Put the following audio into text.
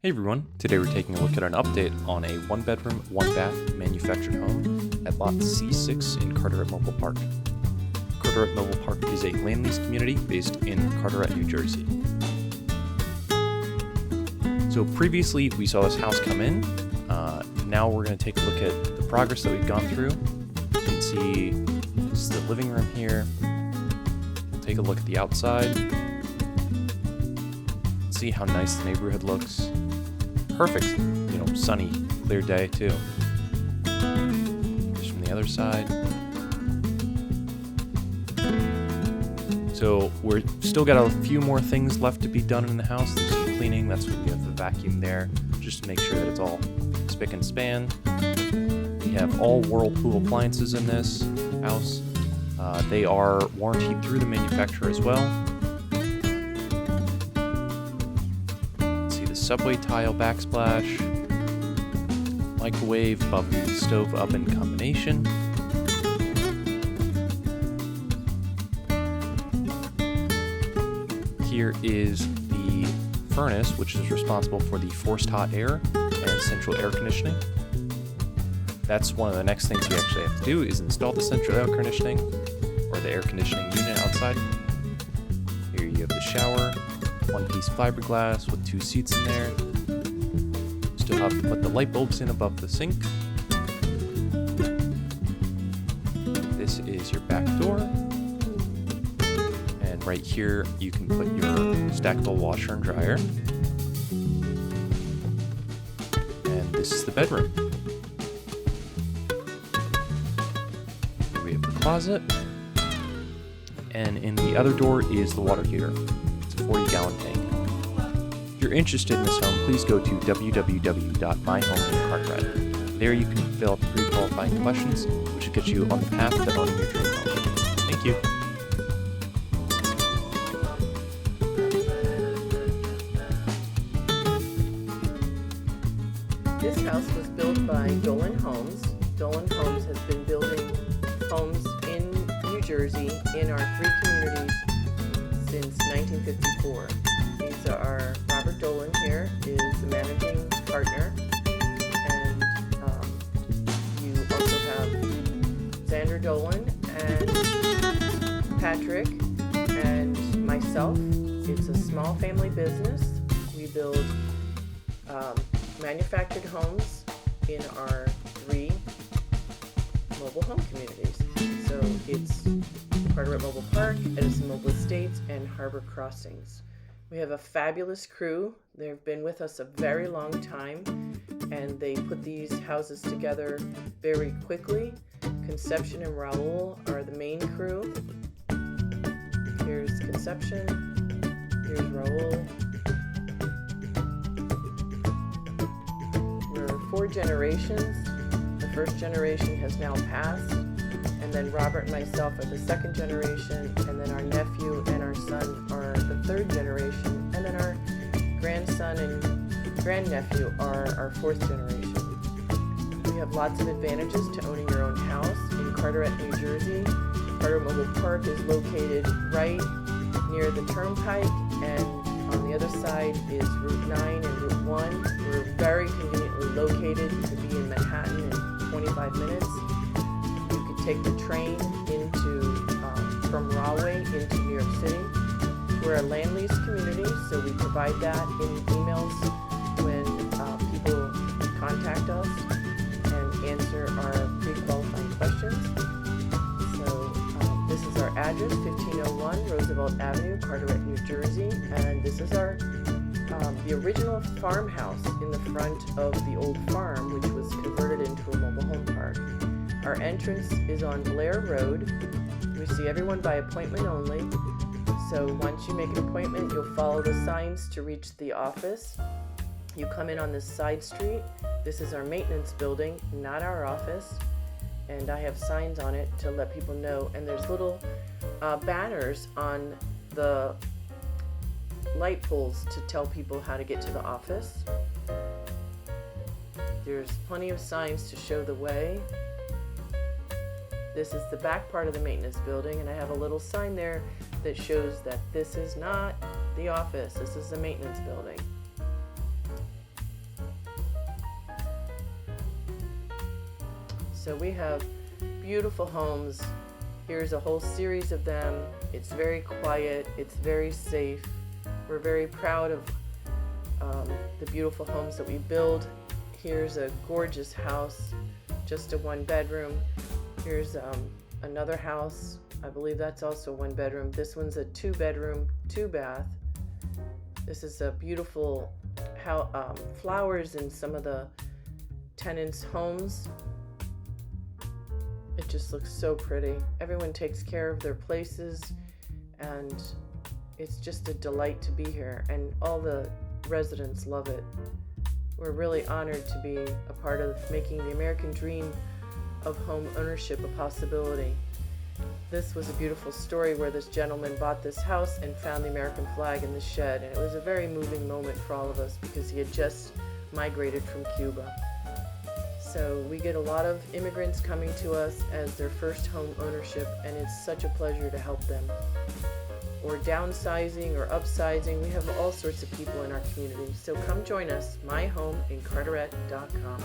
Hey everyone, today we're taking a look at an update on a one bedroom, one bath manufactured home at lot C-6 in Carteret Mobile Park. Carteret Mobile Park is a land lease community based in Carteret, New Jersey. So previously we saw this house come in. Now we're going to take a look at the progress that we've gone through. You can see this is the living room here. Take a look at the outside. See how nice the neighborhood looks. Perfect, sunny, clear day too. Just from the other side. So we're still got a few more things left to be done in the house. There's some cleaning. That's why we have the vacuum there, just to make sure that it's all spick and span. We have all Whirlpool appliances in this house. They are warranted through the manufacturer as well. See the subway tile backsplash, microwave above the stove oven combination. Here is the furnace, which is responsible for the forced hot air and central air conditioning. That's one of the next things we actually have to do is install the central air conditioning or the air conditioning unit outside. Here you have the shower, one-piece fiberglass with 2 seats in there. Still have to put the light bulbs in above the sink. This is your back door. And right here you can put your stackable washer and dryer. And this is the bedroom. Here we have the closet. And in the other door is the water heater. It's a 40-gallon tank. If you're interested in this home, please go to www.myhomeincarteret. There you can fill out the pre-qualifying questions, which will get you on the path to owning your dream home. Thank you. This house was built by Dolan Homes. Dolan Homes has been building homes in New Jersey in our 3 communities since 1954. These are Robert Dolan here is the managing partner, and you also have Xander Dolan and Patrick and myself. It's a small family business. We build manufactured homes in our 3 mobile home communities. So it's Carteret Mobile Park, Edison Mobile Estates, and Harbor Crossings. We have a fabulous crew. They've been with us a very long time, and they put these houses together very quickly. Conception and Raul are the main crew. Here's Conception. Here's Raul. We're 4 generations. The first generation has now passed, and then Robert and myself are the 2nd generation, and then our nephew and our son are the 3rd generation, and then our grandson and grandnephew are our 4th generation. We have lots of advantages to owning your own house in Carteret, New Jersey. Carteret Mobile Park is located right near the Turnpike, and on the other side is Route 9 and Route 1. We're very conveniently located. You could be in Manhattan in 25 minutes. You could take the train from Rahway into New York City. We're a land lease community, so we provide that in emails when people contact us and answer our pre-qualifying questions. So this is our address, 1501 Roosevelt Avenue, Carteret, New Jersey, and this is our the original farmhouse in the front of the old farm, which was converted into a mobile home park. Our entrance is on Blair Road. We see everyone by appointment only. So once you make an appointment, you'll follow the signs to reach the office. You come in on this side street. This is our maintenance building, not our office. And I have signs on it to let people know. And there's little banners on the light poles to tell people how to get to the office. There's plenty of signs to show the way. This is the back part of the maintenance building, and I have a little sign there that shows that this is not the office, this is the maintenance building. So we have beautiful homes. Here's a whole series of them. It's very quiet. It's very safe. We're very proud of the beautiful homes that we build. Here's a gorgeous house, just a 1-bedroom. Here's another house. I believe that's also 1-bedroom. This one's a 2-bedroom, 2-bath. This is a beautiful flowers in some of the tenants' homes. It just looks so pretty. Everyone takes care of their places, and it's just a delight to be here, and all the residents love it. We're really honored to be a part of making the American dream of home ownership a possibility. This was a beautiful story where this gentleman bought this house and found the American flag in the shed, and it was a very moving moment for all of us because he had just migrated from Cuba. So we get a lot of immigrants coming to us as their first home ownership, and it's such a pleasure to help them. Or downsizing or upsizing. We have all sorts of people in our community. So come join us, myhomeincarteret.com.